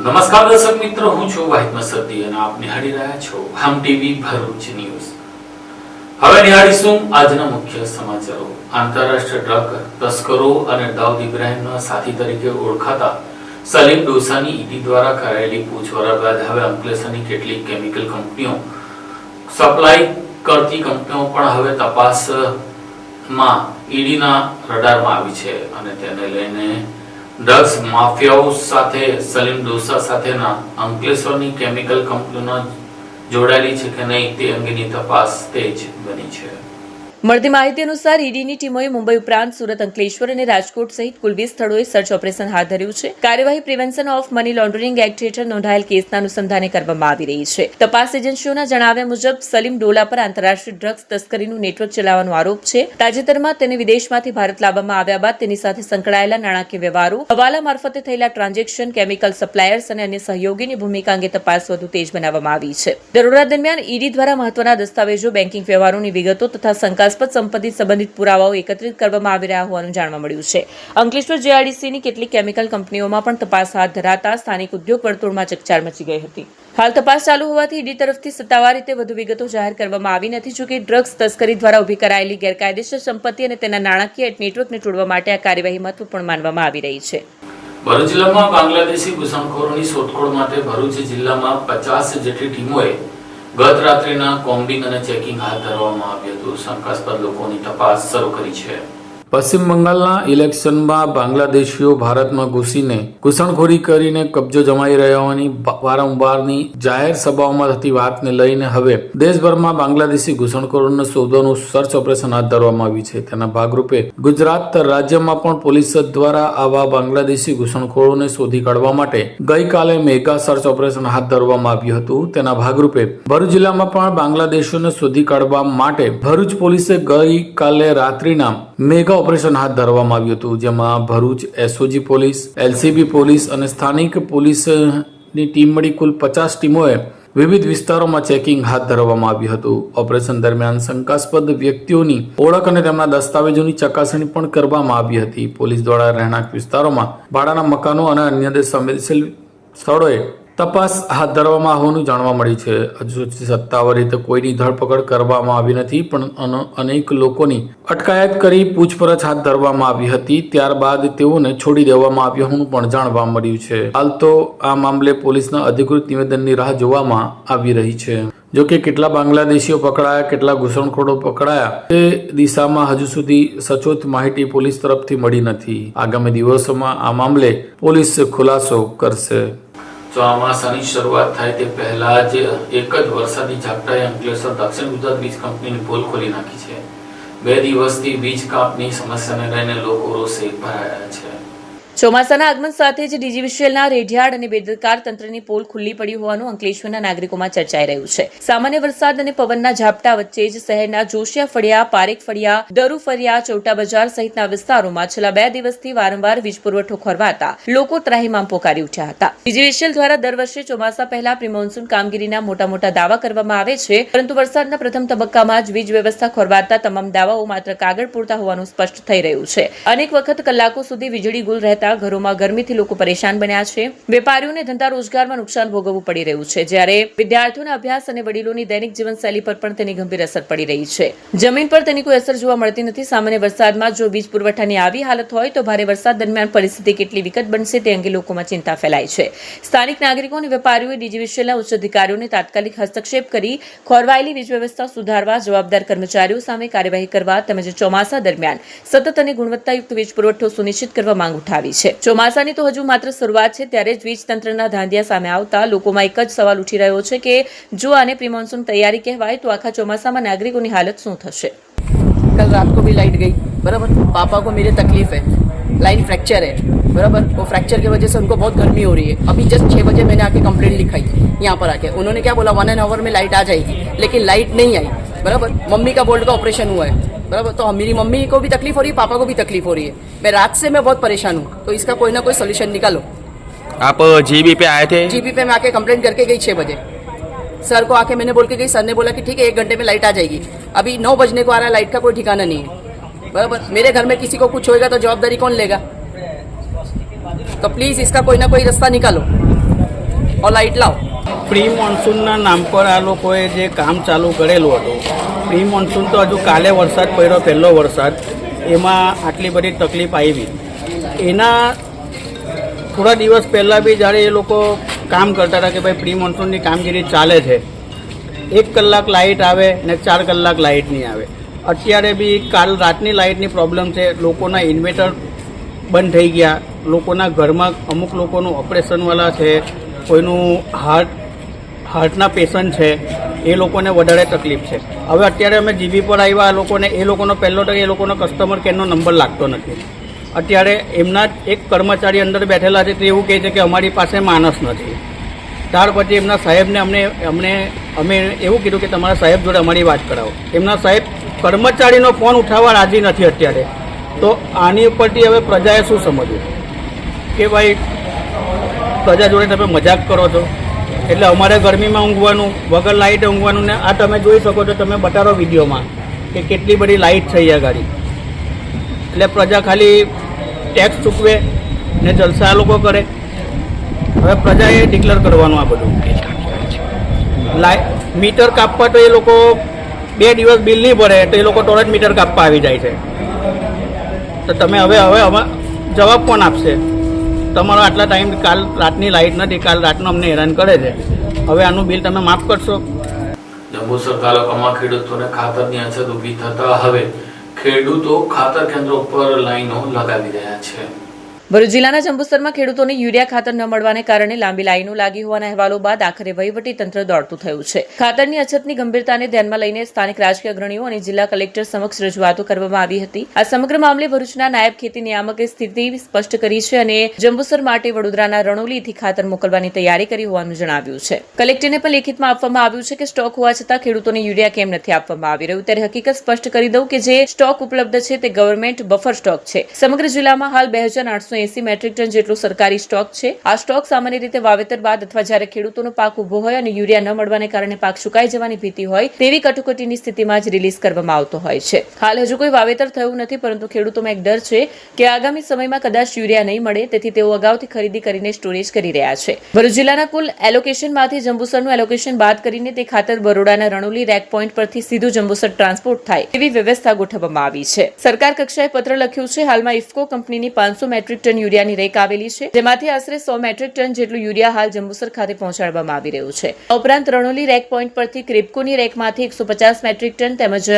નમસ્કાર દર્શક મિત્રો, હું છું વાહિદ મસદ્દી અને આપ નિહાળી રહ્યા છો હમ ટીવી ભરૂચ ન્યૂઝ। હવે નિહાળીશું આજના મુખ્ય સમાચારો। આંતરરાષ્ટ્રીય ડ્રગ તસ્કરો અને દાઉદ ઇબ્રાહિમના સાથી તરીકે ઓળખાતા સલીમ ડોસાની ઈડી દ્વારા કરાયેલી પૂછપરછ બાદ હવે અંકલેશ્વરની કેટલીક કેમિકલ કંપનીઓ સપ્લાય કરતી કંપનીઓ પણ હવે તપાસમાં ઈડીના રડારમાં આવી છે અને તેને લઈને ડ્રગ્સ માફિયાઓ સાથે સલીમ ડોસા સાથેના અંકલેશ્વરની કેમિકલ કંપનીઓ જોડાયેલી છે કે નહીં તે અંગેની તપાસ તેજ બની છે। મળતી માહિતી અનુસાર ઈડીની ટીમોએ મુંબઈ ઉપરાંત સુરત, અંકલેશ્વર અને રાજકોટ સહિત કુલ 20 સ્થળોએ સર્ચ ઓપરેશન હાથ ધર્યું છે। કાર્યવાહી prevention of money laundering act હેઠળ નોંધાયેલ કેસના અનુસંધાને કરવામાં આવી રહી છે। તપાસ એજન્સીઓના જણાવ્યા મુજબ સલીમ ડોલા પર આંતરરાષ્ટ્રીય ડ્રગ્સ તસ્કરીનું નેટવર્ક ચલાવવાનો આરોપ છે। તાજેતરમાં તેને વિદેશમાંથી ભારત લાવવામાં આવ્યા બાદ તેની સાથે સંકળાયેલા નાણાકીય વ્યવહારો, હવાલા મારફતે થયેલા ટ્રાન્ઝેક્શન, કેમિકલ સપ્લાયર્સ અને અન્ય સહયોગીની ભૂમિકા અંગે તપાસ વધુ તેજ બનાવવામાં આવી છે। દરોડા દરમિયાન ઈડી દ્વારા મહત્વના દસ્તાવેજો, બેન્કિંગ વ્યવહારોની વિગતો તથા શંકાસ્પદ સંપત્તિ સંબંધિત પુરાવાઓ એકત્રિત કરવામાં આવી રહ્યા હોવાનું જાણવા મળ્યું છે। અંકલેશ્વર જેઆઈડીસીની કેટલીક કેમિકલ કંપનીઓમાં પણ તપાસ હાથ ધરાતા સ્થાનિક ઉદ્યોગ વર્તુળમાં ચકચાર મચી ગઈ હતી। હાલ તપાસ ચાલુ હોવાથી ઈડી તરફથી સત્તાવાર રીતે વધુ વિગતો જાહેર કરવામાં આવી નથી। જોકે ડ્રગ્સ તસ્કરી દ્વારા ઉભી કરાયેલી ગેરકાયદેસર સંપત્તિ અને તેના નાણાકીય નેટવર્કને તોડવા માટે આ કાર્યવાહી મહત્વપૂર્ણ માનવામાં આવી રહી છે। ભરૂચ જિલ્લામાં બાંગ્લાદેશી ઘૂસણખોરોની શોધખોળ માટે ભરૂચ જિલ્લામાં 50 જેટલી ટીમોએ ગત રાત્રિના કોમ્બિંગ અને ચેકિંગ હાથ ધરવામાં આવ્યું હતું। શંકાસ્પદ લોકોની તપાસ શરૂ કરી છે। પશ્ચિમ બંગાળના ઇલેક્શનમાં બાંગ્લાદેશીઓ ભારતમાં ઘૂસીને ઘૂસણખોરી કરીને કબજો જમાઈ રહ્યા હોવાની વારંવારની જાહેર સભાઓમાં થતી વાતને લઈને હવે દેશભરમાં બાંગ્લાદેશી ઘૂસણખોરોને શોધવાનું સર્ચ ઓપરેશન હાથ ધરવામાં આવ્યું છે। તેના ભાગરૂપે ગુજરાત રાજ્યમાં પણ પોલીસ દ્વારા આવા બાંગ્લાદેશી ઘૂસણખોરોને શોધી કાઢવા માટે ગઈકાલે મેગા સર્ચ ઓપરેશન હાથ ધરવામાં આવ્યું હતું। તેના ભાગરૂપે ભરૂચ જિલ્લામાં પણ બાંગ્લાદેશીઓને શોધી કાઢવા માટે ભરૂચ પોલીસે ગઈકાલે રાત્રિના મેગા ઓપરેશન હાથ ધરવામાં આવ્યું હતું, જેમાં Bharuch SOG police, LCB police અને સ્થાનિક પોલીસની ટીમ મળી કુલ 50 ટીમોએ વિવિધ વિસ્તારોમાં ચેકિંગ હાથ ધરવામાં આવ્યું હતું। ઓપરેશન દરમિયાન શંકાસ્પદ વ્યક્તિઓની ઓળખ અને તેમના દસ્તાવેજોની ચકાસણી પણ કરવામાં આવી હતી। પોલીસ દ્વારા રહેણાંક વિસ્તારોમાં ભાડાના મકાનો અને અન્ય સંવેદનશીલ સ્થળોએ તપાસ હાથ ધરવામાં હોવાનું જાણવા મળ્યું છે। હજુ સુધી સત્તાવાર રીતે કોઈની ધરપકડ કરવામાં આવી નથી, પણ અનેક લોકોની અટકાયત કરી પૂછપરછ હાથ ધરવામાં આવી હતી। ત્યારબાદ તેઓને છોડી દેવામાં આવ્યા હોવાનું પણ જાણવા મળ્યું છે। હાલ તો આ મામલે પોલીસના અધિકૃત નિવેદનની રાહ જોવામાં આવી રહી છે। જોકે કેટલા બાંગ્લાદેશીઓ પકડાયા, કેટલા ઘૂસણખોરો પકડાયા તે દિશામાં હજુ સુધી સચોટ માહિતી પોલીસ તરફથી મળી નથી। આગામી દિવસોમાં આ મામલે પોલીસ ખુલાસો કરશે। ચોમાસાની શરૂઆત થાય તે પહેલા જ એક જ વરસાદી ઝાપટાએ અંકલેશ્વર દક્ષિણ ગુજરાત વીજ કંપનીની પોલ ખોલી નાખી છે। 2 દિવસથી વીજ કાપની સમસ્યાને લઈને લોકો રોષે ભરાયા છે। ચોમાસાના આગમન સાથે જ ડીજીવીસીએલના રેઢિયાળ અને બેદરકાર તંત્રની પોલ ખુલ્લી પડી હોવાનું અંકલેશ્વરના નાગરિકોમાં ચર્ચાઈ રહ્યું છે। સામાન્ય વરસાદ અને પવનના ઝાપટા વચ્ચે જ શહેરના જોશિયા ફળિયા, પારેખ ફળિયા, દરુ ફળિયા, ચૌટા બજાર સહિતના વિસ્તારોમાં છેલ્લા 2 દિવસથી વારંવાર વીજ પુરવઠો ખોરવાતા લોકો ત્રાહિમામ પોકારી ઉઠ્યા હતા। ડીજીવીસીએલ દ્વારા દર વર્ષે ચોમાસા પહેલા પ્રી મોન્સૂન કામગીરીના મોટા દાવા કરવામાં આવે છે, પરંતુ વરસાદના પ્રથમ તબક્કામાં જ વીજ વ્યવસ્થા ખોરવાતા તમામ દાવાઓ માત્ર કાગળ પૂરતા હોવાનું સ્પષ્ટ થઈ રહ્યું છે। અનેક વખત કલાકો સુધી વીજળી ગુલ રહેતા ઘરોમાં ગરમીથી લોકો પરેશાન બન્યા છે। વેપારીઓને ધંધા રોજગારમાં નુકસાન ભોગવવું પડી રહ્યું છે, જ્યારે વિદ્યાર્થીઓના અભ્યાસ અને વડીલોની દૈનિક જીવનશૈલી પર પણ તેની ગંભીર અસર પડી રહી છે। જમીન પર તેની કોઈ અસર જોવા મળતી નથી। સામાન્ય વરસાદમાં જો વીજ પુરવઠાની આવી હાલત હોય તો ભારે વરસાદ દરમિયાન પરિસ્થિતિ કેટલી વિકટ બનશે તે અંગે લોકોમાં ચિંતા ફેલાઈ છે। સ્થાનિક નાગરિકો અને વેપારીઓએ ડીજીવીસીએલના ઉચ્ચ અધિકારીઓને તાત્કાલિક હસ્તક્ષેપ કરી ખોરવાયેલી વીજ વ્યવસ્થા સુધારવા, જવાબદાર કર્મચારીઓ સામે કાર્યવાહી કરવા તેમજ ચોમાસા દરમિયાન સતત અને ગુણવત્તાયુક્ત વીજ પુરવઠો સુનિશ્ચિત કરવા માંગ ઉઠાવી છે। ચોમાસાની તો હજુ માત્ર શરૂઆત છે, ત્યારે જ વીજ તંત્રના ધાંધિયા સામે આવતા લોકોમાં એક જ સવાલ ઉઠી રહ્યો છે કે જો આને પ્રી મોન્સૂન તૈયારી કહેવાય તો આખા ચોમાસામાં નાગરિકોની હાલત શું થશે। कल रात को भी लाइट गई, बराबर। पापा को मेरे तकलीफ है, लाइन फ्रैक्चर है, बराबर। वो फ्रैक्चर की वजह से उनको बहुत गर्मी हो रही है। अभी जस्ट 6 बजे मैंने आके कंप्लेंट लिखाई यहाँ पर आके। उन्होंने क्या बोला, 1 आवर में लाइट आ जाएगी, लेकिन लाइट नहीं आई, बराबर। मम्मी का बोल्ट का ऑपरेशन हुआ है, बराबर। तो मेरी मम्मी को भी तकलीफ हो रही है, पापा को भी तकलीफ हो रही है। मैं रात से मैं बहुत परेशान हूँ, तो इसका कोई ना कोई सोल्यूशन निकालो। आप जीबी पे आए थे? जीबी पे मैं आके कंप्लेंट करके गई 6 बजे। सर को आके मैंने बोल के गई, सर ने बोला कि ठीक है 1 घंटे में लाइट आ जाएगी। अभी 9 बजने को आ रहा है, लाइट का कोई ठिकाना नहीं है, बराबर। मेरे घर में किसी को कुछ होएगा तो जवाबदारी कौन लेगा? तो प्लीज इसका कोई ना कोई रास्ता निकालो। और लाइट लाओ। પ્રી મોન્સૂનના નામ પર આ લોકોએ જે કામ ચાલુ કરેલું હતું, પ્રી મોન્સૂન તો હજુ કાલે વરસાદ પડ્યો, પહેલો વરસાદ, એમાં આટલી બધી તકલીફ આવી. એના થોડા દિવસ પહેલાં બી જ્યારે એ લોકો કામ કરતા હતા કે ભાઈ પ્રી મોન્સૂનની કામગીરી ચાલે છે, 1 કલાક લાઇટ આવે ને 4 કલાક લાઇટ નહીં આવે. અત્યારે બી કાલ રાતની લાઇટની પ્રોબ્લેમ છે, લોકોના ઇન્વેટર બંધ થઈ ગયા, લોકોના ઘરમાં અમુક લોકોનું ઓપરેશનવાળા છે, કોઈનું હાર્ટના પેશન્ટ છે, એ લોકોને વધારે તકલીફ છે. હવે અત્યારે અમે જીબી પર આવ્યા, એ લોકોનો પહેલો તો એ લોકોનો કસ્ટમર કેરનો નંબર લાગતો નથી. અત્યારે એમના જ એક કર્મચારી અંદર બેઠેલા છે, તે એવું કહે છે કે અમારી પાસે માણસ નથી. ત્યાર પછી એમના સાહેબને અમે એવું કીધું કે તમારા સાહેબ જોડે અમારી વાત કરાવો. એમના સાહેબ કર્મચારીનો ફોન ઉઠાવવા રાજી નથી અત્યારે. તો આની ઉપરથી હવે પ્રજાએ શું સમજવું કે ભાઈ પ્રજા જોડે તમે મજાક કરો છો. એટલે અમારે ગરમીમાં ઊંઘવાનું, વગર લાઇટે ઊંઘવાનું. ને આ તમે જોઈ શકો છો, તમે બતાવો વિડીયોમાં કે કેટલી બધી લાઇટ છે અહીંયા ગાડી. એટલે પ્રજા ખાલી ટેક્સ ચૂકવે ને જલસા લોકો કરે. હવે પ્રજાએ ડિક્લેર કરવાનું આ બધું. મીટર કાપવા તો એ લોકો 2 દિવસ બિલ નહીં ભરે તો એ લોકો તરત મીટર કાપવા આવી જાય છે. તો તમે હવે જવાબ કોણ આપશે? તમારો આટલા ટાઈમ કાલ રાતની લાઇટ નથી, કાલ રાતનો અમને હેરાન કરે છે, હવે આનું બિલ તમે માફ કરશો? જંબુસર તાલુકામાં ખેડૂતોને ખાતરની અછત ઊભી થતા હવે ખેડૂતો ખાતર કેન્દ્રો ઉપર લાઈનો લગાવી રહ્યા છે. ભરૂચ જિલ્લાના જંબુસરમાં ખેડૂતોને યુરિયા ખાતર ન મળવાને કારણે લાંબી લાઈનો લાગી હોવાના અહેવાલો બાદ આખરે વહીવટી તંત્ર દોડતું થયું છે. ખાતરની અછતની ગંભીરતાને ધ્યાનમાં લઈને સ્થાનિક રાજકીય અગ્રણીઓ અને જિલ્લા કલેક્ટર સમક્ષ રજૂઆતો કરવામાં આવી હતી. આ સમગ્ર મામલે ભરૂચના નાયબ ખેતી નિયામકે સ્થિતિ સ્પષ્ટ કરી છે અને જંબુસર માટે વડોદરાના રણોલીથી ખાતર મોકલવાની તૈયારી કરી હોવાનું જણાવ્યું છે. કલેક્ટરને પણ લેખિતમાં આપવામાં આવ્યું છે કે સ્ટોક હોવા છતાં ખેડૂતોને યુરિયા કેમ નથી આપવામાં આવી રહ્યું. ત્યારે હકીકત સ્પષ્ટ કરી દઉં કે જે સ્ટોક ઉપલબ્ધ છે તે ગવર્મેન્ટ બફર સ્ટોક છે. સમગ્ર જિલ્લામાં હાલ 2880 મેટ્રિક ટન જેટલો સરકારી સ્ટોક છે. આ સ્ટોક સામાન્ય રીતે વાવેતર બાદ અથવા જ્યારે ખેડૂતોનો પાક ઉભો હોય અને યુરિયા ન મળવાને કારણે પાક સુકાઈ જવાની ભીતિ હોય તેવી કટોકટીની સ્થિતિમાં જ રિલીઝ કરવામાં આવતો હોય છે. હાલ હજુ કોઈ વાવેતર થયું નથી, પરંતુ ખેડૂતોમાં એક ડર છે કે આગામી સમયમાં કદાચ યુરિયા નહીં મળે, તેથી તેઓ અગાઉથી ખરીદી કરીને સ્ટોરેજ કરી રહ્યા છે. ભરૂચ જિલ્લાના કુલ એલોકેશનમાંથી જંબુસરનું એલોકેશન બાદ કરીને તે ખાતર બરોડાના રણોલી રેક પોઈન્ટ પરથી સીધું જંબુસર ટ્રાન્સપોર્ટ થાય તેવી વ્યવસ્થા ગોઠવવામાં આવી છે. સરકાર કક્ષાએ પત્ર લખ્યું છે. હાલમાં ઇફકો કંપનીની 500 મેટ્રિક ટન યુરિયાની રેક આવેલી છે, જેમાંથી આશરે 100 મેટ્રિક ટન જેટલું યુરિયા હાલ જંબુસર ખાતે પહોંચાડવામાં આવી રહ્યું છે. ઉપરાંત રણોલી રેક પોઈન્ટ પરથી ક્રિપ્કોની રેકમાંથી 150 મેટ્રિક ટન તેમજ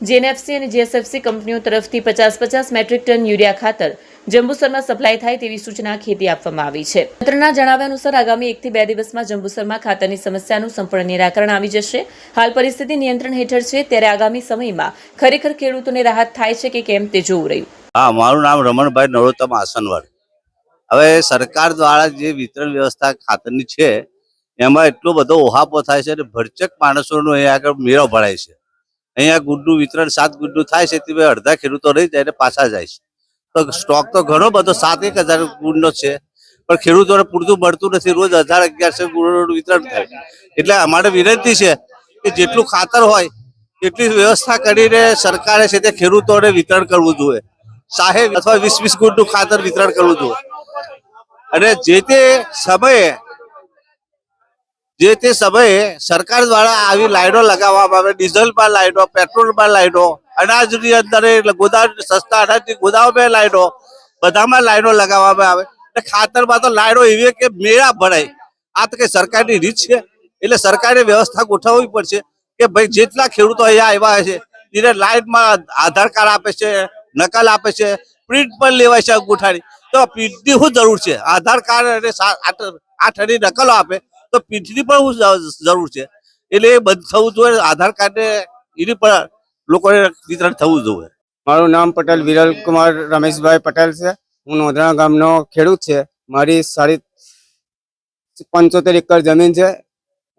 જેએનએફસી અને જીએસએફસી કંપનીઓ તરફથી 50 મેટ્રિક ટન યુરિયા ખાતર જંબુસરમાં સપ્લાય થાય તેવી સૂચના ખેતી આપવામાં આવી છે. તંત્રના જણાવ્યા અનુસાર આગામી 1 થી 2 દિવસમાં જંબુસરમાં ખાતરની સમસ્યાનું સંપૂર્ણ નિરાકરણ આવી જશે. હાલ પરિસ્થિતિ નિયંત્રણ હેઠળ છે, ત્યારે આગામી સમયમાં ખરેખર ખેડૂતોને રાહત થાય છે કે કેમ તે જોવું રહ્યું. હા, મારું નામ રમણભાઈ નરોત્તમ આસનવાડ. હવે સરકાર દ્વારા જે વિતરણ વ્યવસ્થા ખાતરની છે એમાં એટલો બધો ઓહાપો થાય છે અને ભરચક માણસોનો અહીંયા આગળ મેળો ભરાય છે. અહીંયા ગુડનું વિતરણ 7 ગુડનું થાય છે, તે અડધા ખેડૂતો રહી જાય ને પાછા જાય છે. તો સ્ટોક તો ઘણો બધો 7-1000 ગુડનો છે, પણ ખેડૂતોને પૂરતું મળતું નથી. રોજ 1000-1100 ગુડનું વિતરણ થાય. એટલે અમારે વિનંતી છે કે જેટલું ખાતર હોય એટલી વ્યવસ્થા કરીને સરકારે છે તે ખેડૂતોને વિતરણ કરવું જોઈએ. 60 અથવા 20 ગુડનું ખાતર વિતરણ કરવું જોઈએ. અને જે તે સમયે સરકાર દ્વારા આવી લાઈનો લગાવવામાં આવે, ડીઝલમાં લાઈનો, પેટ્રોલમાં લાઈનો, અનાજની અંદર ગોદામ, સસ્તા અનાજની ગોદામમાં લાઈનો, બધામાં લાઈનો લગાવવામાં આવે. અને ખાતરમાં તો લાઈનો એવી કે મેળા ભરાય. આ તો કઈ સરકારની રીત છે? એટલે સરકારે વ્યવસ્થા ગોઠવવી પડશે કે ભાઈ જેટલા ખેડૂતો અહીંયા આવ્યા છે એને લાઈનમાં આધાર કાર્ડ આપે છે, નકલ આપે છે, પ્રિન્ટ પણ લેવાય છે અંગૂઠાની. તો પ્રિન્ટની શું જરૂર છે? આધાર કાર્ડ અને 8 નકલો આપે તો પ્રિન્ટની પણ શું જરૂર છે? એટલે એ બંધ થવું જોઈએ. આધાર કાર્ડને એની પણ લોકોને વિતરણ થવું જોઈએ. મારું નામ પટેલ વિરલ કુમાર રમેશભાઈ પટેલ છે. હું નોંધણા ગામનો ખેડૂત છે. મારી 75 એકર જમીન છે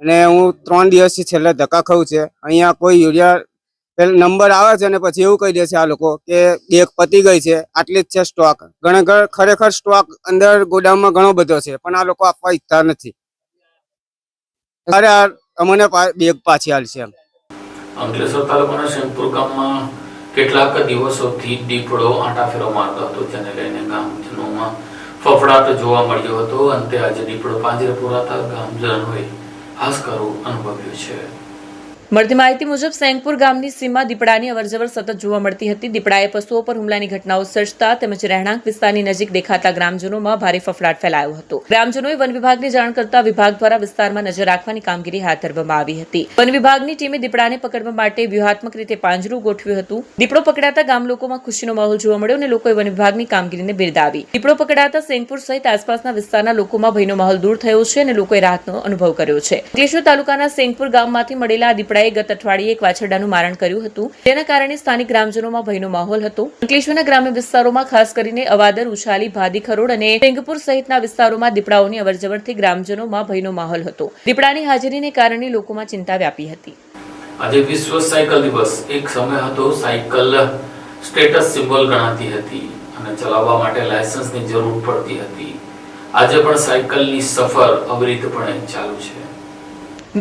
અને હું 3 દિવસથી છેલ્લે ધક્કા ખાઉં છે. અહીંયા કોઈ યુરિયા નંબર આવે છે અને પછી એવું કહી દે છે આ લોકો કે બેગ પતી ગઈ છે, આટલી જ છે સ્ટોક. ખરેખર સ્ટોક અંદર ગોડાઉનમાં ઘણો બધો છે, પણ આ લોકો આપવા ઈચ્છતા નથી. અરે અમને બેગ પાછી હાલ છે. અંકલેશ્વર તાલુકાના શેખપુર ગામમાં કેટલાક દિવસોથી દીપડો આંટાફેરો મારતો હતો, જેને લઈને ગામજનોમાં ફફડાટ જોવા મળ્યો હતો. અંતે આજે દીપડો પાંજરે પુરાતા ગામજનોએ હાશકારો અનુભવ્યો છે. મળતી માહિતી મુજબ સેંગપુર ગામની સીમમાં દીપડાની અવરજવર સતત જોવા મળતી હતી. દીપડાએ પશુઓ પર હુમલાની ઘટનાઓ સર્જતા તેમજ રહેણાંક વિસ્તારની નજીક દેખાતા ગ્રામજનોમાં ભારે ફફડાટ ફેલાયો હતો. ગ્રામજનોએ વન વિભાગને જાણ કરતા વિભાગ દ્વારા વિસ્તારમાં નજર રાખવાની કામગીરી હાથ ધરવામાં આવી હતી. વન વિભાગની ટીમે દીપડાને પકડવા માટે વ્યૂહાત્મક રીતે પાંજરું ગોઠવ્યું હતું. દીપડો પકડાતા ગામ લોકોમાં ખુશીનો માહોલ જોવા મળ્યો અને લોકોએ વન વિભાગની કામગીરીને બિરદાવી. દીપડો પકડાતા સેંગપુર સહિત આસપાસના વિસ્તારના લોકોમાં ભયનો માહોલ દૂર થયો છે અને લોકોએ રાહતનો અનુભવ કર્યો છે. અંકલેશ્વર તાલુકાના સેંગપુર ગામમાંથી મળેલા દીપડા ગત અઠવાડિયે એક વાછરડાનું મારણ કર્યું હતું. તેના કારણે સ્થાનિક ગ્રામજનોમાં ભયનો માહોલ હતો. અંકલેશ્વરના ગ્રામ્ય વિસ્તારોમાં ખાસ કરીને અવાદર, ઉશાલી, ભાદી ખરોડ અને સેંગપુર સહિતના વિસ્તારોમાં દીપડાઓની અવરજવરથી ગ્રામજનોમાં ભયનો માહોલ હતો. દીપડાની હાજરીને કારણે લોકોમાં ચિંતા વ્યાપી હતી. આજે વિશ્વ સાયકલ દિવસ. એક સમય હતો સાયકલ સ્ટેટસ સિમ્બોલ ગણાતી હતી અને ચલાવવા માટે લાયસન્સની જરૂર પડતી હતી. આજે પણ સાયકલની સફર અવિરતપણે ચાલુ છે.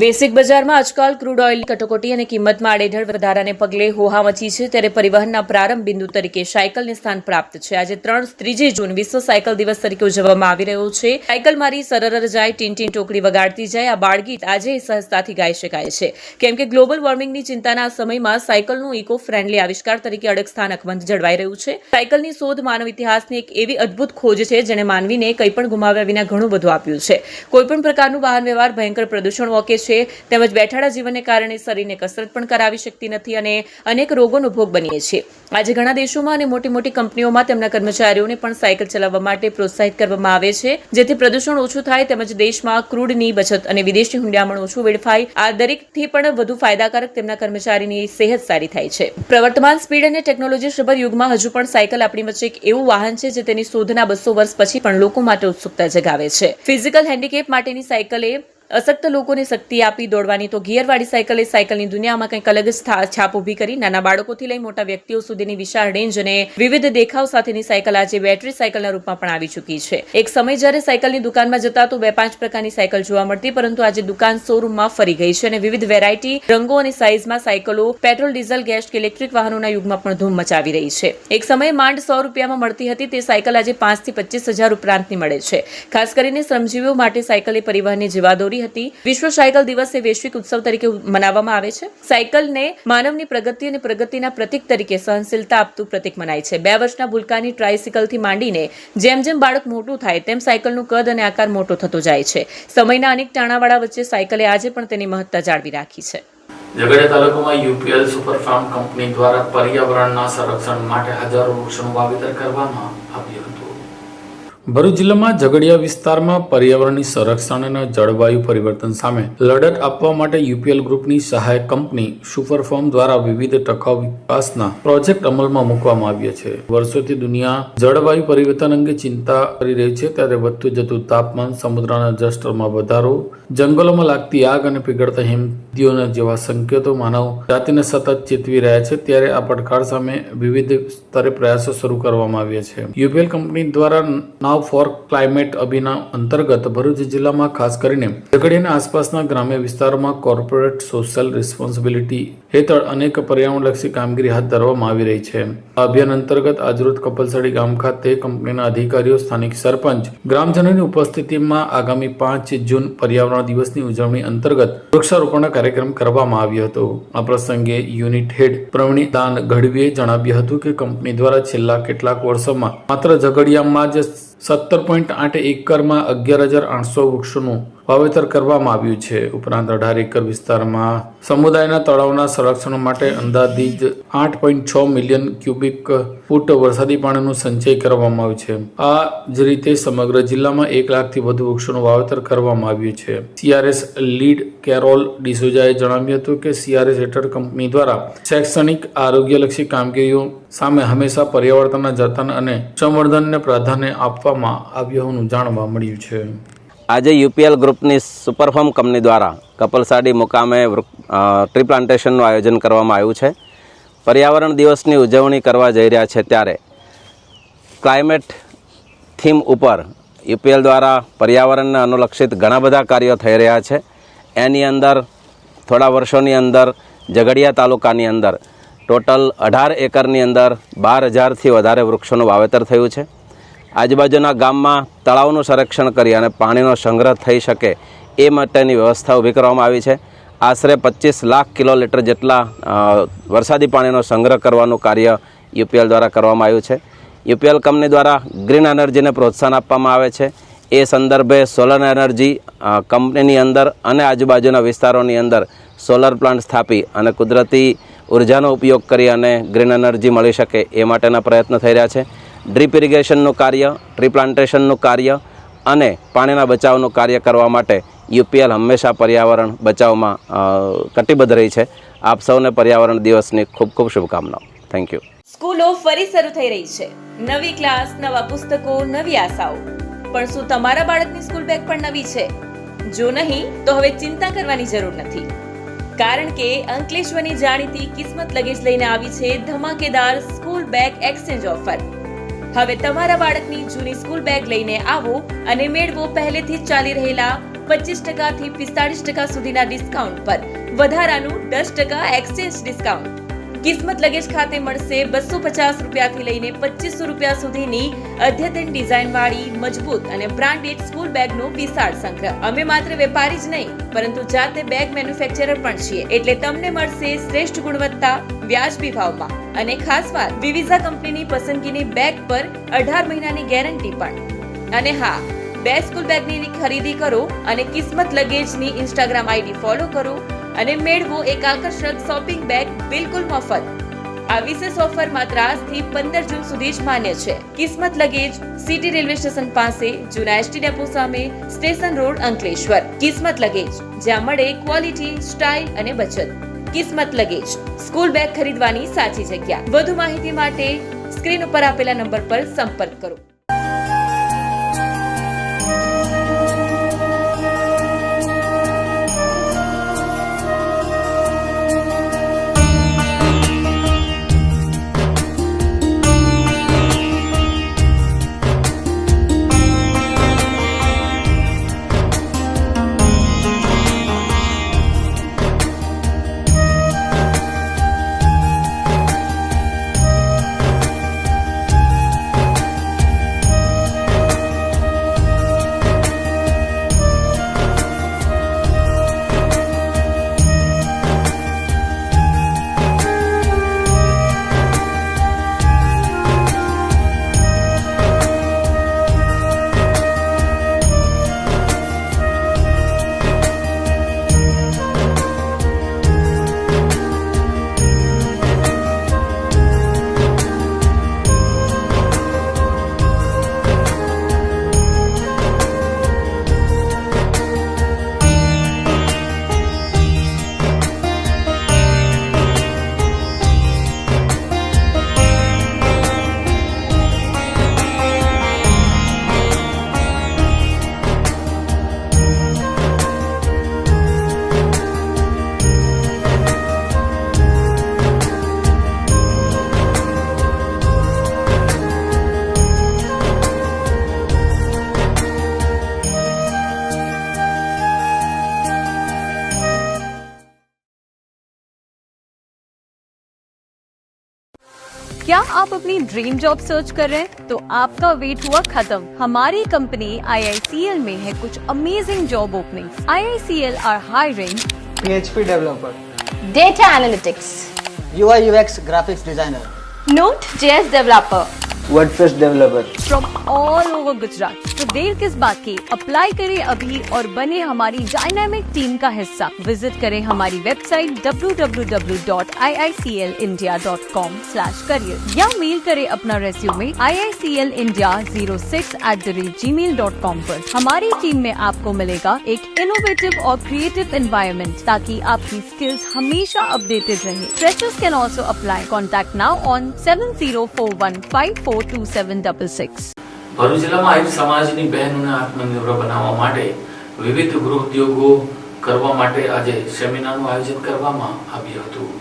બેસિક બજારમાં આજકાલ ક્રૂડ ઓઇલની કટોકટી અને કિંમતમાં આડેધડ વધારાને પગલે હોહા મચી છે. ત્યારે પરિવહનના પ્રારંભ બિંદુ તરીકે સાયકલને સ્થાન પ્રાપ્ત છે. આજે 3 જૂન વિશ્વ સાયકલ દિવસ તરીકે ઉજવવામાં આવી રહ્યો છે. સાયકલ મારી સરરર જાય, ટીન ટીન ટોકડી વગાડતી જાય, આ બાળગીત આજે સહજતાથી ગાઈ શકાય છે. કેમ કે ગ્લોબલ વોર્મિંગની ચિંતાના આ સમયમાં સાયકલનું ઇકો ફ્રેન્ડલી આવિષ્કાર તરીકે અડગ સ્થાન અકબંધ જળવાઈ રહ્યું છે. સાયકલની શોધ માનવ ઇતિહાસની એક એવી અદ્ભુત ખોજ છે જેણે માનવીને કંઈ પણ ગુમાવ્યા વિના ઘણું બધું આપ્યું છે. કોઈપણ પ્રકારનું વાહન વ્યવહાર ભયંકર પ્રદૂષણ વોકે છે. તેમજ બેઠાડા જીવનને કારણે શરીરને કસરત પણ કરાવી શકતી નથી અને અનેક રોગોનો ભોગ બનીએ છીએ. આજે ઘણા દેશોમાં અને મોટી મોટી કંપનીઓમાં તેમના કર્મચારીઓને પણ સાયકલ ચલાવવા માટે પ્રોત્સાહિત કરવામાં આવે છે, જેથી પ્રદૂષણ ઓછું થાય તેમજ દેશમાં ક્રૂડની બચત અને વિદેશી હુંડિયામણ ઓછું વેડફાય. આ દરેકથી પણ વધુ ફાયદાકારક તેમના કર્મચારીની સેહત સારી થાય છે. પ્રવર્તમાન સ્પીડ અને ટેકનોલોજી સભર યુગમાં હજુ પણ સાયકલ આપણી વચ્ચે એક એવું વાહન છે જે તેની શોધના 200 વર્ષ પછી પણ લોકો માટે ઉત્સુકતા જગાવે છે. ફિઝિકલ હેન્ડીકેપ માટેની સાયકલે અશક્ત લોકોને શક્તિ આપી. દોડવાની તો ગિયરવાળી સાયકલે સાયકલની દુનિયામાં કંઈક અલગ છાપ ઊભી કરી. નાના બાળકોથી લઈ મોટા વ્યક્તિઓ સુધીની વિશાળ રેન્જ અને વિવિધ દેખાવ સાથેની સાયકલ આજે બેટરી સાયકલના રૂપમાં પણ આવી ચૂકી છે. એક સમય જ્યારે સાયકલની દુકાનમાં જતા તો 2-5 પ્રકારની સાયકલ જોવા મળતી, પરંતુ આજે દુકાન શોરૂમમાં ફરી ગઈ છે અને વિવિધ વેરાયટી, રંગો અને સાઇઝમાં સાયકલો પેટ્રોલ, ડીઝલ, ગેસ કે ઇલેક્ટ્રિક વાહનોના યુગમાં પણ ધૂમ મચાવી રહી છે. એક સમયે માંડ 100 રૂપિયામાં મળતી હતી તે સાયકલ આજે 5 થી 25 હજાર ઉપરાંતની મળે છે. ખાસ કરીને શ્રમજીવીઓ માટે સાયકલ એ પરિવહનની જીવાદોરી હતી. વિશ્વ સાયકલ દિવસ એ વૈશ્વિક ઉત્સવ તરીકે મનાવવામાં આવે છે. સાયકલને માનવની પ્રગતિ અને પ્રગતિના પ્રતીક તરીકે સહનશીલતા આપતું પ્રતીક મનાય છે. 2 વર્ષના ભૂલકાની ટ્રાયસિકલથી માંડીને જેમ જેમ બાળક મોટું થાય તેમ સાયકલનું કદ અને આકાર મોટો થતો જાય છે. સમયના અનેક ટાણાવાળા વચ્ચે સાયકલે આજે પણ તેની મહત્તા જાળવી રાખી છે. ઝઘડિયા તાલુકામાં યુપીએલ સુપરફાર્મ કંપની દ્વારા પર્યાવરણના સંરક્ષણ માટે હજારો વૃક્ષોનું વાવેતર કરવામાં આવ્યું હતું. ભરૂચ જિલ્લામાં ઝઘડિયા વિસ્તારમાં પર્યાવરણની સંરક્ષણ અને જળવાયુ પરિવર્તન સામે લડત આપવા માટે યુપીએલ ગ્રુપની સહાયક કંપની સુપરફાર્મ દ્વારા વિવિધ ટકાઉ વિકાસના પ્રોજેક્ટ અમલમાં મૂકવામાં આવ્યા છે. વર્ષોથી દુનિયા જળવાયુ પરિવર્તન અંગે ચિંતા કરી રહી છે, ત્યારે વધતું જતું તાપમાન, સમુદ્રના જળસ્તરમાં વધારો, જંગલોમાં લાગતી આગ અને પીગળતા હિમનદીઓના જેવા સંકેતો માનવ જાતિને સતત ચેતવી રહ્યા છે. ત્યારે આ પડકાર સામે વિવિધ સ્તરે પ્રયાસો શરૂ કરવામાં આવ્યા છે. યુપીએલ કંપની દ્વારા નાવ ફોર ક્લાઇમેટ અભિયાન અંતર્ગત ભરૂચ જિલ્લામાં ખાસ કરીને ઝઘડિયાના આસપાસના ગ્રામ્ય વિસ્તારોમાં કોર્પોરેટ સોશિયલ રિસ્પોન્સિબિલિટી હેઠળ અનેક પર્યાવરણલક્ષી કામગીરી હાથ ધરવામાં આવી રહી છે. આ અભિયાન અંતર્ગત આજરોજ કપલસડી ગામ ખાતે કંપનીના અધિકારીઓ, સ્થાનિક સરપંચ, ગ્રામજનોની ઉપસ્થિતિમાં આગામી 5 જૂન પર્યાવરણ દિવસની ઉજવણી અંતર્ગત વૃક્ષારોપણનો કાર્યક્રમ કરવામાં આવ્યો હતો. આ પ્રસંગે યુનિટ હેડ પ્રવીણ દાન ગઢવીએ જણાવ્યું હતું કે કંપની દ્વારા છેલ્લા કેટલાક વર્ષોમાં માત્ર ઝઘડિયામાં જ 17.8 એકરમાં 11,800 વૃક્ષોનું વાવેતર કરવામાં આવ્યું છે. ઉપરાંત 18 એકર વિસ્તારમાં સમુદાયના તળાવના સંરક્ષણ માટે અંદાજિત 8.6 મિલિયન ક્યુબિક ફૂટ વરસાદી પાણીનું સંચય કરવામાં આવ્યું છે. આ જ રીતે સમગ્ર જિલ્લામાં 1 લાખથી વધુ વૃક્ષોનું વાવેતર કરવામાં આવ્યું છે. સીઆરએસ લીડ કેરોલ ડિસોજાએ જણાવ્યું હતું કે સીઆરએસ હેઠળ કંપની દ્વારા શૈક્ષણિક આરોગ્યલક્ષી કામગીરીઓ સામે હંમેશા પર્યાવરણના જતન અને સંવર્ધનને પ્રાધાન્ય આપવામાં આવ્યું હોવાનું જાણવા મળ્યું છે. આજે યુપીએલ ગ્રુપની સુપરફાર્મ કંપની દ્વારા કપલસાડી મુકામે ટ્રી પ્લાન્ટેશનનું આયોજન કરવામાં આવ્યું છે. પર્યાવરણ દિવસની ઉજવણી કરવા જઈ રહ્યા છે ત્યારે ક્લાઇમેટ થીમ ઉપર યુપીએલ દ્વારા પર્યાવરણને અનુલક્ષિત ઘણા બધા કાર્યો થઈ રહ્યા છે. એની અંદર થોડા વર્ષોની અંદર ઝઘડિયા તાલુકાની અંદર ટોટલ 18 એકરની અંદર 12,000થી વધારે વૃક્ષોનું વાવેતર થયું છે. આજુબાજુના ગામમાં તળાવનું સંરક્ષણ કરી અને પાણીનો સંગ્રહ થઈ શકે એ માટેની વ્યવસ્થા ઊભી કરવામાં આવી છે. આશરે 25 લાખ કિલોલીટર જેટલા વરસાદી પાણીનો સંગ્રહ કરવાનું કાર્ય યુપીએલ દ્વારા કરવામાં આવ્યું છે. યુપીએલ કંપની દ્વારા ગ્રીન એનર્જીને પ્રોત્સાહન આપવામાં આવે છે. એ સંદર્ભે સોલર એનર્જી કંપનીની અંદર અને આજુબાજુના વિસ્તારોની અંદર સોલર પ્લાન્ટ સ્થાપી અને કુદરતી ઉર્જાનો ઉપયોગ કરી અને ગ્રીન એનર્જી મળી શકે એ માટેના પ્રયત્નો થઈ રહ્યા છે. ડ્રીપ ઇરિગેશનનું કાર્ય, ટ્રી પ્લાન્ટેશનનું કાર્ય અને પાણીના બચાવનું કાર્ય કરવા માટે યુપીએલ હંમેશા પર્યાવરણ બચાવમાં કટિબદ્ધ રહી છે. આપ સૌને પર્યાવરણ દિવસની ખૂબ ખૂબ શુભકામનાઓ. Thank you. સ્કૂલો ફરી શરૂ થઈ રહી છે. નવી ક્લાસ, નવા પુસ્તકો, નવી આશાઓ. પણ શું તમારા બાળકની સ્કૂલ બેગ પણ નવી છે? જો નહીં તો હવે ચિંતા કરવાની જરૂર નથી, કારણ કે અંકલેશ્વરની જાણીતી કિસ્મત લગેજ લઈને આવી છે ધમાકેદાર સ્કૂલ બેગ એક્સચેન્જ ઓફર. હવે તમારા બાળકની જૂની સ્કૂલ બેગ લઈને આવો અને મેળવો પહેલેથી જ ચાલી રહેલા 25% થી 45% સુધીના ડિસ્કાઉન્ટ પર વધારાનું 10% એક્સચેન્જ ડિસ્કાઉન્ટ. કિસ્મત લગેજ ખાતે મળશે 250 રૂપિયાથી લઈને 2500 રૂપિયા સુધીની અદ્યતન ડિઝાઇનવાળી મજબૂત અને બ્રાન્ડેડ સ્કૂલ બેગનો વિશાળ સંગ્રહ. અમે માત્ર વેપારી જ નહીં પરંતુ જાતે બેગ મેન્યુફેક્ચરર પણ છીએ, એટલે તમને મળશે શ્રેષ્ઠ ગુણવત્તા, વ્યાજબી ભાવમાં અને ખાસ વાત, વિવિઝા કંપનીની પસંદગીની બેગ પર 18 મહિનાની ગેરંટી પણ. અને હા, 2 સ્કૂલ બેગની ખરીદી કરો અને કિસ્મત લગેજની ઇન્સ્ટાગ્રામ આઈડી ફોલો કરો અને મેળવો એક આકર્ષક શોપિંગ બેગ બિલકુલ મફત. આ વિશેષ ઓફર માત્ર આજથી 15 જૂન સુધી જ માન્ય છે. કિસ્મત લગેજ, સિટી રેલવે સ્ટેશન પાસે, જૂના એસટી ડેપો સામે, સ્ટેશન રોડ, અંકલેશ્વર. કિસ્મત લગેજ, જ્યાં મળે ક્વોલિટી, સ્ટાઇલ અને બચત. કિસ્મત લગેજ, સ્કૂલ બેગ ખરીદવાની સાચી જગ્યા. વધુ માહિતી માટે સ્ક્રીન ઉપર આપેલા નંબર પર સંપર્ક કરો. क्या आप अपनी ड्रीम जॉब सर्च कर रहे हैं? तो आपका वेट हुआ खत्म. हमारी कंपनी IICL में है कुछ amazing job openings. IICL are hiring PHP developer, data analytics, UI UX graphics designer, Node.js developer WordPress developer. From all over Gujarat. तो देर किस बात की, अप्लाई करें अभी और बने हमारी डायनामिक टीम का हिस्सा. विजिट करें हमारी वेबसाइट www.iiclindia.com/career या मेल करें अपना रेज्यूमे iiclindia06@gmail.com पर. हमारी टीम में आपको मिलेगा एक इनोवेटिव और क्रिएटिव एनवायरनमेंट ताकि आपकी स्किल्स हमेशा अपडेटेड रहे. Freshers can also apply. Contact now on 7041542766. Bharuch જિલ્લામાં આહિર સમાજની બહેનોને આત્મનિર્ભર બનાવવા માટે વિવિધ ગૃહ ઉદ્યોગો કરવા માટે આજે સેમિનારનું આયોજન કરવામાં આવ્યું હતું.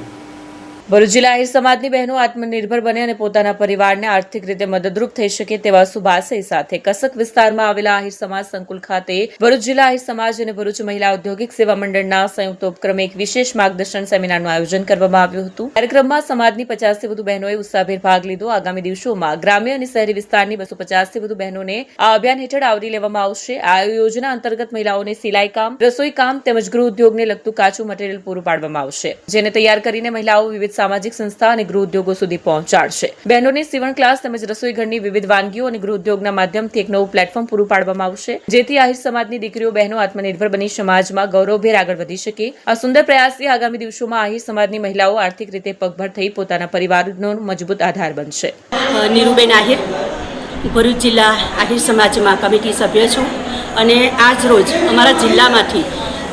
ભરૂચ જિલ્લા આહિર સમાજની બહેનો આત્મનિર્ભર બને અને પોતાના પરિવારને આર્થિક રીતે મદદરૂપ થઈ શકે તેવા શુભાશય સાથે કસક વિસ્તારમાં આવેલા આહિર સમાજ સંકુલ ખાતે ભરૂચ જિલ્લા આહિર સમાજ અને ભરૂચ મહિલા ઔદ્યોગિક સેવા મંડળના સંયુક્ત ઉપક્રમે એક વિશેષ માર્ગદર્શન સેમિનારનું આયોજન કરવામાં આવ્યું હતું. કાર્યક્રમમાં સમાજની 50 થી વધુ બહેનોએ ઉત્સાહભેર ભાગ લીધો. આગામી દિવસોમાં ગ્રામ્ય અને શહેરી વિસ્તારની 250 થી વધુ બહેનોને આ અભિયાન હેઠળ આવરી લેવામાં આવશે. આ યોજના અંતર્ગત મહિલાઓને સિલાઈ કામ, રસોઈ કામ તેમજ ગૃહ ઉદ્યોગને લગતું કાચું મટીરીયલ પૂરું પાડવામાં આવશે, જેને તૈયાર કરીને મહિલાઓ વિવિધ સામાજિક સંસ્થા અને ગૃહ ઉદ્યોગો સુધી પહોંચાડશે. બહેનોને સીવણ ક્લાસ તેમજ રસોઈ ઘરની વિવિધ વાનગીઓ અને ગૃહ ઉદ્યોગના માધ્યમથી એક નવું પ્લેટફોર્મ પૂરું પાડવામાં આવશે, જેથી આહિર સમાજની દીકરીઓ બહેનો આત્મનિર્ભર બની સમાજમાં ગૌરવભેર આગળ વધી શકે. આ સુંદર પ્રયાસથી આગામી દિવસોમાં આહિર સમાજની મહિલાઓ આર્થિક રીતે પગભર થઈ પોતાના પરિવારનો મજબૂત આધાર બનશે. નીરુબેન આહિર, ભરૂચ જિલ્લા આહિર સમાજમાં કમિટી સભ્ય છું અને આજ રોજ અમારા જિલ્લામાંથી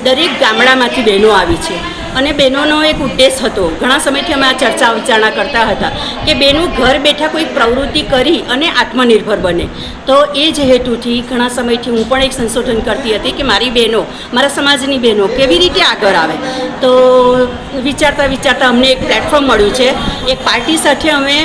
દરેક ગામડામાંથી બહેનો આવી છે અને બહેનોનો એક ઉદ્દેશ હતો. ઘણા સમયથી અમે આ ચર્ચા વિચારણા કરતા હતા કે બહેનો ઘર બેઠા કોઈ પ્રવૃત્તિ કરી અને આત્મનિર્ભર બને. તો એ જ હેતુથી ઘણા સમયથી હું પણ એક સંશોધન કરતી હતી કે મારી બહેનો, મારા સમાજની બહેનો કેવી રીતે આગળ આવે. તો વિચારતા વિચારતા અમને એક પ્લેટફોર્મ મળ્યું છે. એક પાર્ટી સાથે અમે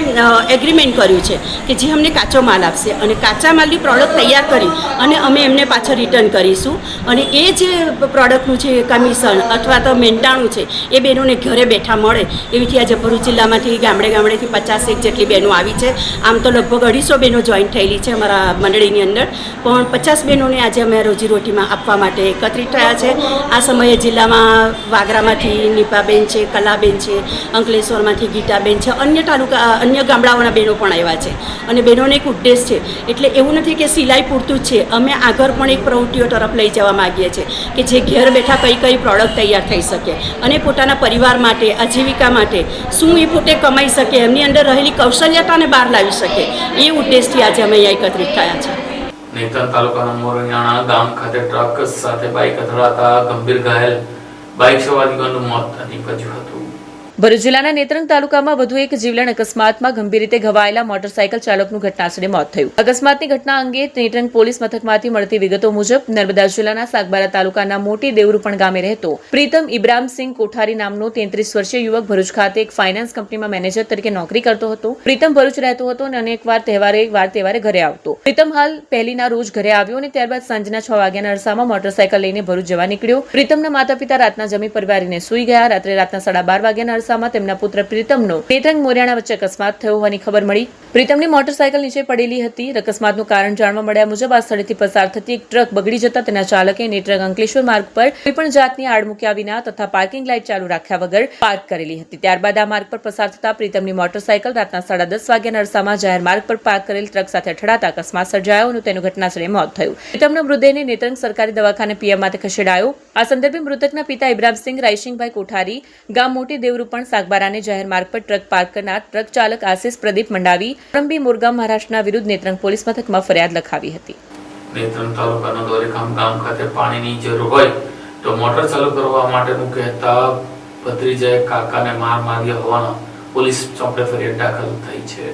એગ્રીમેન્ટ કર્યું છે કે જે અમને કાચો માલ આપશે અને કાચા માલની પ્રોડક્ટ તૈયાર કરી અને અમે એમને પાછળ રિટર્ન કરીશું અને એ જે પ્રોડક્ટનું જે કમિશન અથવા તો મેંટાણું છે એ બહેનોને ઘરે બેઠા મળે. એવીથી આજે ભરૂચ જિલ્લામાંથી ગામડેથી 50 જેટલી બહેનો આવી છે. આમ તો લગભગ 250 બહેનો જોઈન થયેલી છે અમારા મંડળીની અંદર, પણ 50 બહેનોને આજે અમે રોજીરોટીમાં આપવા માટે એકત્રિત થયા છે. આ સમયે જિલ્લામાં વાગરામાંથી નીપાબેન છે, કલાબેન છે, અંકલેશ્વરમાંથી ગીતાબેન છે, અન્ય ગામડાઓના બહેનો પણ આવ્યા છે અને બહેનોને એક ઉદ્દેશ છે. એટલે એવું નથી કે સિલાઈ પૂરતું જ છે, અમે આગળ પણ એક પ્રવૃત્તિઓ તરફ લઈ જવા માગીએ છીએ કે જે ઘેર બેઠા કઈ પ્રોડક્ટ તૈયાર થઈ શકે અને પોતાના પરિવાર માટે, આજીવિકા માટે શું એ પોતે કમાઈ શકે, એમની અંદર રહેલી કૌશલ્યતાને બહાર લાવી શકે, એ ઉદ્દેશથી આજે અમે અહીંયા એકત્રિત થયા છે. નેત્રંગ તાલુકાના મોરણિયાણા ગામ ખાતે ટ્રક સાથે બાઇક અથડાતા ગંભીર ઘાયલ બાઇક સવારીઓનું મોત નીપજ્યું હતું. ભરૂચ જિલ્લાના નેત્રંગ તાલુકામાં વધુ એક જીવલેણ અકસ્માતમાં ગંભીર રીતે ઘવાયેલા મોટરસાયકલ ચાલકનું ઘટનાસ્થળે મોત થયું. અકસ્માતની ઘટના અંગે નેત્રંગ પોલીસ મથકમાંથી મળતી વિગતો મુજબ નર્મદા જિલ્લાના સાગબારા તાલુકાના મોટી દેવરૂપણ ગામે રહેતો પ્રીતમ ઇબ્રામસિંહ કોઠારી નામનો 33 વર્ષીય યુવક ભરૂચ ખાતે એક ફાઇનાન્સ કંપનીમાં મેનેજર તરીકે નોકરી કરતો હતો. પ્રીતમ ભરૂચ રહેતો હતો અને અનેકવાર તહેવારે ઘરે આવતો. પ્રીતમ હાલ પહેલીના રોજ ઘરે આવ્યો અને ત્યારબાદ સાંજના 6 વાગ્યાના અરસામાં મોટરસાયકલ લઈને ભરૂચ જવા નીકળ્યો. પ્રીતમના માતા પિતા રાતના જમી પરિવારીને સૂઈ ગયા. રાતના 12:30 વાગ્યાના અરસામાં તેમના પુત્ર પ્રીતમનો નેત્રંગ મોરિયાણા વચ્ચે અકસ્માત થયો હોવાની ખબર મળી. પ્રીતમની મોટરસાયકલ નીચે પડેલી હતી. અકસ્માતનું કારણ જાણવા મળ્યા મુજબ આ સ્થળેથી પસાર થતી એક ટ્રક બગડી જતા તેના ચાલકે નેત્રંગ અંકલેશ્વર માર્ગ પર કોઈપણ જાતની આડ મૂક્યા વિના તથા પાર્કિંગ લાઇટ ચાલુ રાખ્યા વગર પાર્ક કરેલી હતી. ત્યારબાદ આ માર્ગ પર પસાર થતા પ્રીતમની મોટરસાયકલ રાતના 10:30 વાગ્યાના અરસામાં જાહેર માર્ગ પર પાર્ક કરેલ ટ્રક સાથે અથડાતા અકસ્માત સર્જાયો અને તેનું ઘટનાસ્થળે મોત થયું. પ્રીતમના મૃતદેહને નેત્રંગ સરકારી દવાખાને પીએમ માટે ખસેડાયો. આ સંદર્ભે મૃતકના પિતા ઇબ્રામસિંહ રાયસિંગભાઈ કોઠારી ગામ મોટી દેવરૂપણ સાગબારાને જાહેર માર્ગ પર ટ્રક પાર્ક કરનાર ટ્રક ચાલક આશિષ પ્રદીપ મંડાવી રંબી મુરગામ મહારાષ્ટ્રના વિરુદ્ધ નેત્રંગ પોલીસ મથકમાં ફરિયાદ લખાવી હતી. નેત્રંગ તાલુકાના દોરેખામ ગામ ખાતે પાણીની જરૂર હોય તો મોટર ચાલુ કરવા માટેનું કહેતા ભત્રીજાએ કાકાને માર્યા હોવાના પોલીસ ચોપડે ફરિયાદ દાખલ થઈ છે.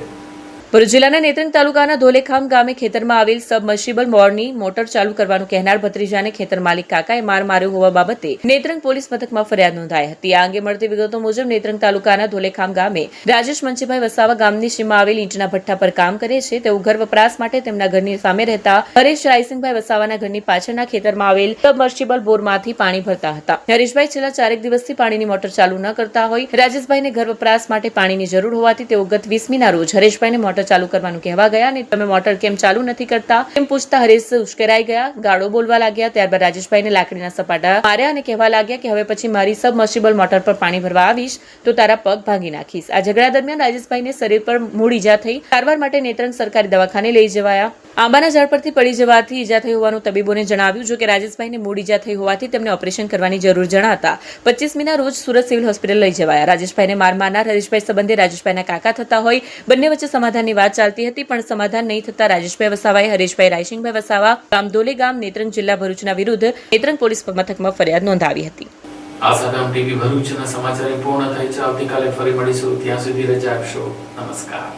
ભરૂચ જિલ્લાના નેત્રંગ તાલુકાના ધોલેખામ ગામે ખેતરમાં આવેલ સબમર્સિબલ બોરની મોટર ચાલુ કરવાનું કહેનાર ભત્રીજાને ખેતર માલિક કાકાએ માર્યો હોવા બાબતે નેત્રંગ પોલીસ મથકમાં ફરિયાદ નોંધાઈ હતી. આ અંગે મળતી વિગતો મુજબ નેત્રંગ તાલુકાના ધોલેખામ ગામે રાજેશ મંચીભાઈ વસાવા ગામની સીમા આવેલ ઈંટના ભઠ્ઠા પર કામ કરે છે. તેઓ ઘર વપરાશ માટે તેમના ઘરની સામે રહેતા હરેશ રાયસિંગભાઈ વસાવાના ઘરની પાછળના ખેતરમાં આવેલ સબમર્સિબલ બોરમાંથી પાણી ભરતા હતા. હરેશભાઈ છેલ્લા 4 દિવસથી પાણીની મોટર ચાલુ ન કરતા હોય. રાજેશભાઈને ઘર વપરાશ માટે પાણીની જરૂર હોવાથી તેઓ ગત 20મીના રોજ હરેશભાઈને મોટર ચાલુ કરવાનું કહેવા ગયા અને તમે મોટર કેમ ચાલુ નથી કરતા એમ પૂછતા હરેશ ઉશ્કેરાઈ ગયા, ગાળો બોલવા લાગ્યા. ત્યારબાદ રાજેશભાઈને લાકડીના સપાટા માર્યા અને કહેવા લાગ્યા કે હવે પછી મારી સબમર્સિબલ મોટર પર પાણી ભરવા આવીશ તો તારા પગ ભાંગી નાખીશ. આ ઝઘડા દરમિયાન રાજેશભાઈને શરીર પર મૂળ ઈજા થઈ. સારવાર માટે નેત્રંગ સરકારી દવાખાને લઈ જવાયા. આંબાના ઝાડ પરથી પડી જવાથી ઈજા થઈ હોવાનું તબીબોને જણાવ્યું. જો કે રાજેશભાઈને મૂળ ઈજા થઈ હોવાથી તેમને ઓપરેશન કરવાની જરૂર જણાતા 25મીના રોજ સુરત સિવિલ હોસ્પિટલ લઈ જવાયા. રાજેશભાઈને મારનાર હરેશભાઈ સંબંધે રાજેશભાઈના કાકા થતા હોય. બંને વચ્ચે સમાધાનની વાત ચાલતી હતી પણ સમાધાન નહીં થતા રાજેશભાઈ વસાવાએ હરેશભાઈ રાયસિંગભાઈ વસાવા ગામ દોલે ગામ નેત્રંગ જિલ્લા ભરૂચના વિરુદ્ધ નેત્રંગ પોલીસ મથકમાં ફરિયાદ નોંધાવી હતી. આ સાથે ટીવી ભરૂચના સમાચાર પૂર્ણ થાય છે. આવતીકાલે ફરી મળીશું. ત્યાં સુધી રજા આપશો. નમસ્કાર.